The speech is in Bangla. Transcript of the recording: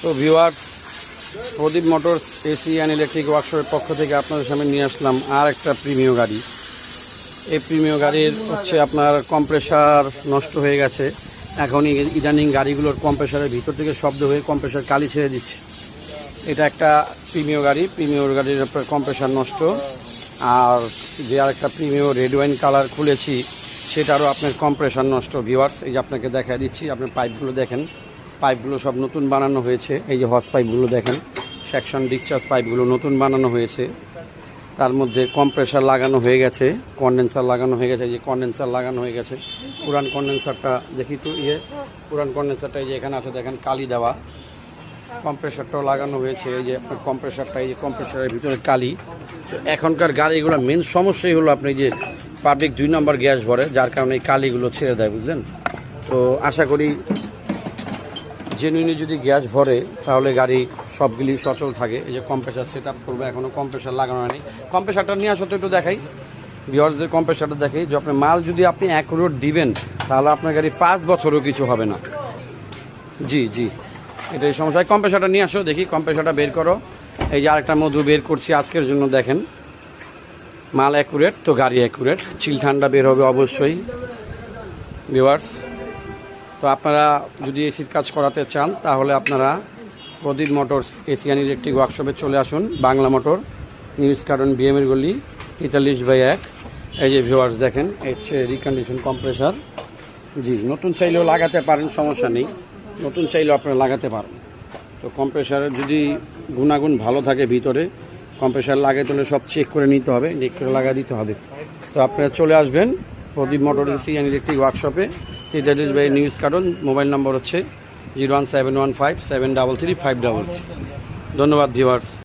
তো viewers, Pradeep Motors AC and electric ওয়ার্কশপের পক্ষ থেকে আপনাদের সামনে নিয়ে আসলাম আর একটা প্রিমিয় গাড়ি। এই প্রিমিয় গাড়ির হচ্ছে আপনার কম্প্রেসার নষ্ট হয়ে গেছে। এখন ইদানিং গাড়িগুলোর কম্প্রেসারের ভিতর থেকে শব্দ হয়ে কম্প্রেসার কালি ছেড়ে দিচ্ছে। এটা একটা প্রিমিয় গাড়ি, প্রিমিয়র গাড়ির আপনার কম্প্রেসার নষ্ট। আর যে আর একটা প্রিমিয় রেড ওয়াইন কালার খুলেছি সেটারও আপনার কম্প্রেসার নষ্ট। ভিউয়ার্স, এই যে আপনাকে দেখা দিচ্ছি, আপনি পাইপগুলো দেখেন, পাইপগুলো সব নতুন বানানো হয়েছে। এই যে হস পাইপগুলো দেখেন, সেকশন ডিসচার্জ পাইপগুলো নতুন বানানো হয়েছে। তার মধ্যে কম্প্রেসার লাগানো হয়ে গেছে, কন্ডেন্সার লাগানো হয়ে গেছে। এই যে কন্ডেন্সার লাগানো হয়ে গেছে। পুরান কন্ডেন্সারটা দেখি তো, পুরান কন্ডেন্সারটা এই যে এখানে আছে দেখেন, কালি দেওয়া। কম্প্রেসারটাও লাগানো হয়েছে। এই যে আপনার কম্প্রেসারটা, এই যে কম্প্রেসারের ভিতরে কালি। তো এখনকার গাড়িগুলো মেন সমস্যাই হলো আপনি যে পাবলিক 2 নম্বর গ্যাস ভরে, যার কারণে এই কালিগুলো ছেড়ে দেয়, বুঝলেন। তো আশা করি জেনুইনি যদি গ্যাস ভরে তাহলে গাড়ি সবগুলি সচল থাকে। এই যে কম্প্রেসার সেট আপ করবো, এখনও কম্প্রেসার লাগানো হয়নি। কম্প্রেসারটা নিয়ে আসতে একটু দেখাই, ভিউয়ার্সদের কম্প্রেসারটা দেখাই। যে আপনার মাল যদি আপনি অ্যাকুরেট দিবেন তাহলে আপনার গাড়ি 5 বছরও কিছু হবে না। জি জি, এটাই সমস্যা। কম্প্রেসারটা নিয়ে আসো, দেখি কম্প্রেসারটা বের করো। এই যে আরেকটা মধু বের করছি আজকের জন্য, দেখেন মাল অ্যাকুরেট তো গাড়ি অ্যাকুরেট। চিল ঠান্ডা বের হবে অবশ্যই ভিউয়ার্স। তো আপনারা যদি এসির কাজ করাতে চান তাহলে আপনারা প্রদীপ মোটরস এসি অ্যান্ড ইলেকট্রিক ওয়ার্কশপে চলে আসুন। বাংলা মোটর, নিউজ কার্টন, বিএমের গলি, 43/1। এই যে ভিউয়ার্স দেখেন, হচ্ছে রিকন্ডিশন কম্প্রেসার। জি, নতুন চাইলেও লাগাতে পারেন, সমস্যা নেই, নতুন চাইলেও আপনারা লাগাতে পারেন। তো কম্প্রেসারের যদি গুণাগুণ ভালো থাকে ভিতরে, কম্প্রেসার লাগাতে হলে সব চেক করে নিতে হবে, চেক করে লাগা দিতে হবে। তো আপনারা চলে আসবেন প্রদীপ মোটর এসি অ্যান্ড ইলেকট্রিক ওয়ার্কশপে, 43/1 নিউজ কার্টন। মোবাইল নম্বর হচ্ছে 01715 733 533। ধন্যবাদ ভিউয়ার্স।